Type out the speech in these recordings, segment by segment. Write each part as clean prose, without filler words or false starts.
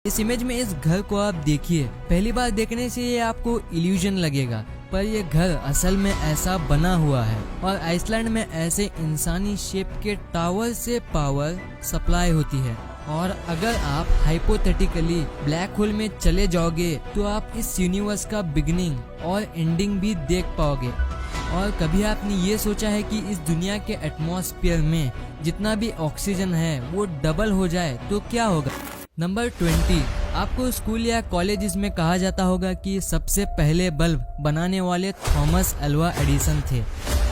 इस इमेज में इस घर को आप देखिए, पहली बार देखने से ये आपको इल्यूजन लगेगा, पर ये घर असल में ऐसा बना हुआ है और आइसलैंड में ऐसे इंसानी शेप के टावर से पावर सप्लाई होती है। और अगर आप हाइपोथेटिकली ब्लैक होल में चले जाओगे तो आप इस यूनिवर्स का बिगिनिंग और एंडिंग भी देख पाओगे। और कभी आपने ये सोचा है कि इस दुनिया के एटमॉस्फेयर में जितना भी ऑक्सीजन है वो डबल हो जाए तो क्या होगा? नंबर 20, आपको स्कूल या कॉलेज में कहा जाता होगा कि सबसे पहले बल्ब बनाने वाले थॉमस अल्वा एडिसन थे,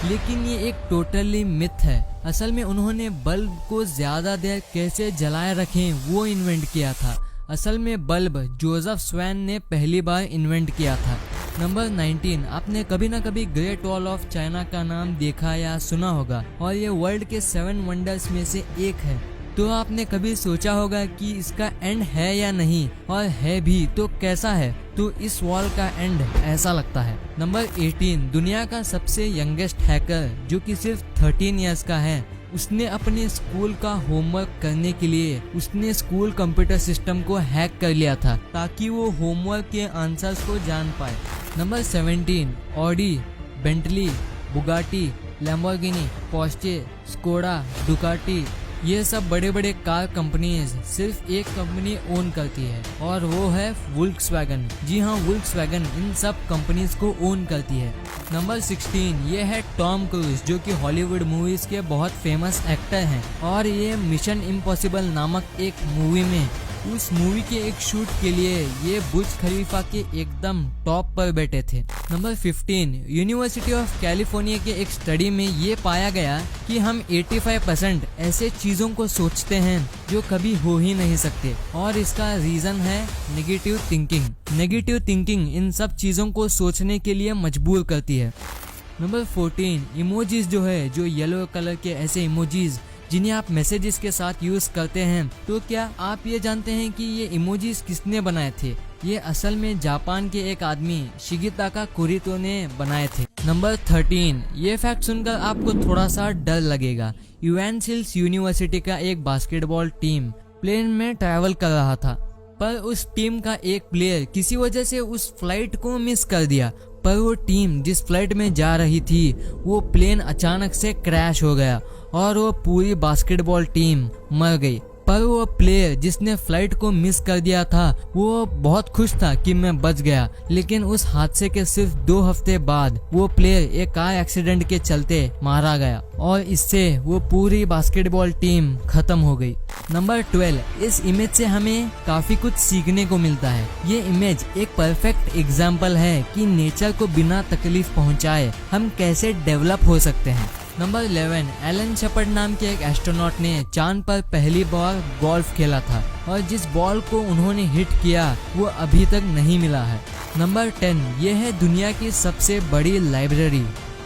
लेकिन ये एक टोटली मिथ है। असल में उन्होंने बल्ब को ज्यादा देर कैसे जलाए रखें वो इन्वेंट किया था। असल में बल्ब जोसेफ स्वैन ने पहली बार इन्वेंट किया था। नंबर 19, आपने कभी ना कभी ग्रेट वॉल ऑफ चाइना का नाम देखा या सुना होगा और ये वर्ल्ड के 7 वंडर्स में से एक है। तो आपने कभी सोचा होगा कि इसका एंड है या नहीं, और है भी तो कैसा है? तो इस वॉल का एंड ऐसा लगता है। नंबर 18, दुनिया का सबसे यंगेस्ट हैकर जो कि सिर्फ 13 इयर्स का है, उसने अपने स्कूल का होमवर्क करने के लिए उसने स्कूल कंप्यूटर सिस्टम को हैक कर लिया था ताकि वो होमवर्क के आंसर्स को जान पाए। Number 17, Audi, Bentley, Bugatti, Lamborghini, Porsche, Skoda, Ducati, ये सब बड़े बड़े कार कंपनीज सिर्फ एक कंपनी ओन करती है और वो है वोल्क्सवैगन। जी हाँ, वोल्क्सवैगन इन सब कंपनीज को ओन करती है। नंबर 16, ये है टॉम क्रूज जो कि हॉलीवुड मूवीज के बहुत फेमस एक्टर हैं और ये मिशन इम्पॉसिबल नामक एक मूवी में उस मूवी के एक शूट के लिए ये बुर्ज खलीफा के एकदम टॉप पर बैठे थे। नंबर 15, यूनिवर्सिटी ऑफ कैलिफोर्निया के एक स्टडी में ये पाया गया कि हम 85% ऐसे चीजों को सोचते हैं जो कभी हो ही नहीं सकते और इसका रीजन है negative thinking. Negative thinking in सब चीजों को सोचने के लिए मजबूर करती है। नंबर 14, इमोजीज जो है, जो येलो कलर के ऐसे इमोजीज जिन्हें आप मैसेजेस के साथ यूज करते हैं, तो क्या आप ये जानते हैं कि ये इमोजीज किसने बनाए थे? ये असल में जापान के एक आदमी शिगिताका कुरितो ने बनाए थे। नंबर 13, ये फैक्ट सुनकर आपको थोड़ा सा डर लगेगा। यूएन सिल्स यूनिवर्सिटी का एक बास्केटबॉल टीम प्लेन में ट्रैवल कर रहा था, पर उस टीम का एक प्लेयर किसी वजह से उस फ्लाइट को मिस कर दिया। पर वो टीम जिस फ्लाइट में जा रही थी वो प्लेन अचानक से क्रैश हो गया और वो पूरी बास्केटबॉल टीम मर गई। पर वो प्लेयर जिसने फ्लाइट को मिस कर दिया था वो बहुत खुश था कि मैं बच गया, लेकिन उस हादसे के सिर्फ 2 हफ्ते बाद वो प्लेयर एक कार एक्सीडेंट के चलते मारा गया और इससे वो पूरी बास्केटबॉल टीम खत्म हो गई। नंबर 12, इस इमेज से हमें काफी कुछ सीखने को मिलता है। ये इमेज एक परफेक्ट एग्जाम्पल है कि नेचर को बिना तकलीफ पहुंचाए हम कैसे डेवलप हो सकते हैं। नंबर 11, एलन शेपर्ड नाम के एक एस्ट्रोनॉट ने चांद पर पहली बार गोल्फ खेला था और जिस बॉल को उन्होंने हिट किया वो अभी तक नहीं मिला है। नंबर 10, ये है दुनिया की सबसे बड़ी लाइब्रेरी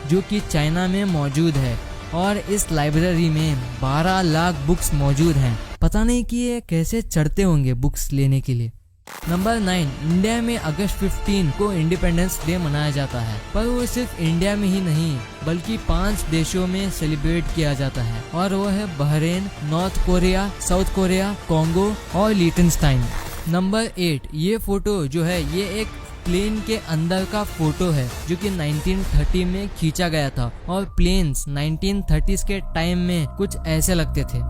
जो कि चाइना में मौजूद है और इस लाइब्रेरी में 12 लाख बुक्स मौजूद हैं। पता नहीं कि ये कैसे चढ़ते होंगे बुक्स लेने के लिए। नंबर 9, इंडिया में अगस्त 15 को इंडिपेंडेंस डे मनाया जाता है, पर वो सिर्फ इंडिया में ही नहीं बल्कि 5 देशों में सेलिब्रेट किया जाता है और वो है Bahrain, north Korea, south Korea, Congo और लिechtenstein। नंबर 8, ये फोटो जो है ये एक प्लेन के अंदर का फोटो है जो कि 1930 में खींचा गया था और प्लेन्स 1930s के टाइम में कुछ ऐसे लगते थे।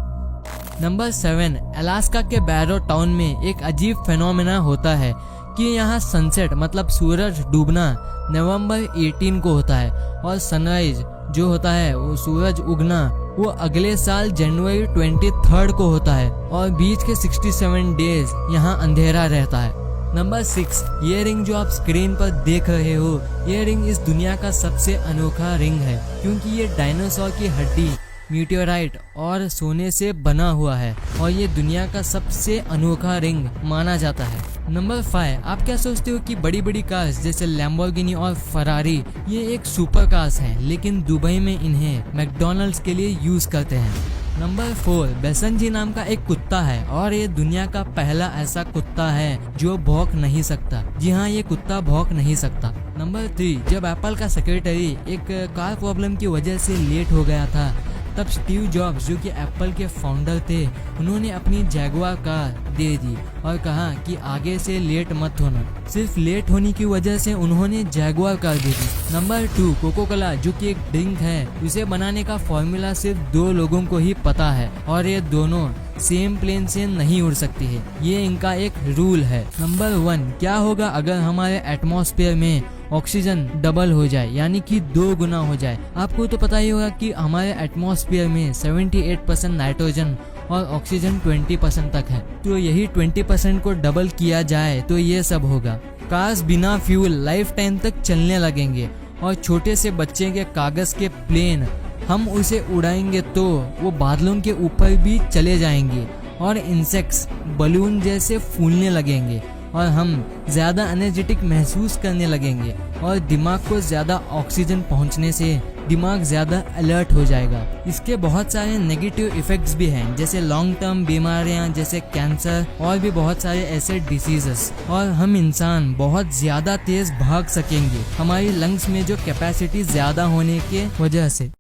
नंबर 7, अलास्का के बैरो टाउन में एक अजीब फेनोमेना होता है कि यहाँ सनसेट मतलब सूरज डूबना नवंबर 18 को होता है और सनराइज जो होता है वो सूरज उगना वो अगले साल जनवरी 23 को होता है और बीच के 67 डेज यहाँ अंधेरा रहता है। नंबर 6, ये रिंग जो आप स्क्रीन पर देख रहे हो, ये रिंग इस दुनिया का सबसे अनोखा रिंग है क्योंकि ये डायनासोर की हड्डी, मीटियोराइट और सोने से बना हुआ है और ये दुनिया का सबसे अनोखा रिंग माना जाता है। नंबर 5, आप क्या सोचते हो कि बड़ी बड़ी कार्स जैसे लैम्बोर्गिनी और फरारी ये एक सुपर कार्स हैं, लेकिन दुबई में इन्हें मैकडॉनल्ड्स के लिए यूज करते हैं। नंबर 4, बेसनजी नाम का एक कुत्ता है और ये दुनिया का पहला ऐसा कुत्ता है जो भौंक नहीं सकता। जी हाँ, ये कुत्ता भौंक नहीं सकता। नंबर 3, जब एप्पल का सेक्रेटरी एक कार प्रॉब्लम की वजह से लेट हो गया था तब स्टीव जॉब्स जो कि एप्पल के फाउंडर थे उन्होंने अपनी जैगुआर कार दे दी और कहा कि आगे से लेट मत होना। सिर्फ लेट होने की वजह से उन्होंने जैगुआर कर दी थी। नंबर 2, कोको कोला, जो कि एक ड्रिंक है। इसे बनाने का फॉर्मूला सिर्फ 2 लोगों को ही पता है और ये दोनों सेम प्लेन से नहीं उड़ सकती है। ये इनका एक रूल है। नंबर 1, क्या होगा अगर हमारे एटमॉस्फेयर में ऑक्सीजन डबल हो जाए, यानी कि 2 गुना हो जाए। आपको तो पता ही होगा कि हमारे एटमॉस्फेयर में 78% नाइट्रोजन और ऑक्सीजन 20% तक है। तो यही 20% को डबल किया जाए तो ये सब होगा। कार्स बिना फ्यूल लाइफ टाइम तक चलने लगेंगे और छोटे से बच्चे के कागज के प्लेन हम उसे उड़ाएंगे तो वो बादलों के ऊपर भी चले जाएंगे और इंसेक्ट्स बलून जैसे फूलने लगेंगे और हम ज़्यादा एनर्जेटिक महसूस करने लगेंगे और दिमाग को ज़्यादा ऑक्सीजन पहुंचने से दिमाग ज़्यादा अलर्ट हो जाएगा। इसके बहुत सारे नेगेटिव इफ़ेक्ट्स भी हैं, जैसे लॉन्ग टर्म बीमारियां जैसे कैंसर और भी बहुत सारे ऐसे डिसीजेस। और हम इंसान बहुत ज़्यादा तेज़ भाग सकेंगे हमारी लंग्स में जो कैपेसिटी ज़्यादा होने के वजह से।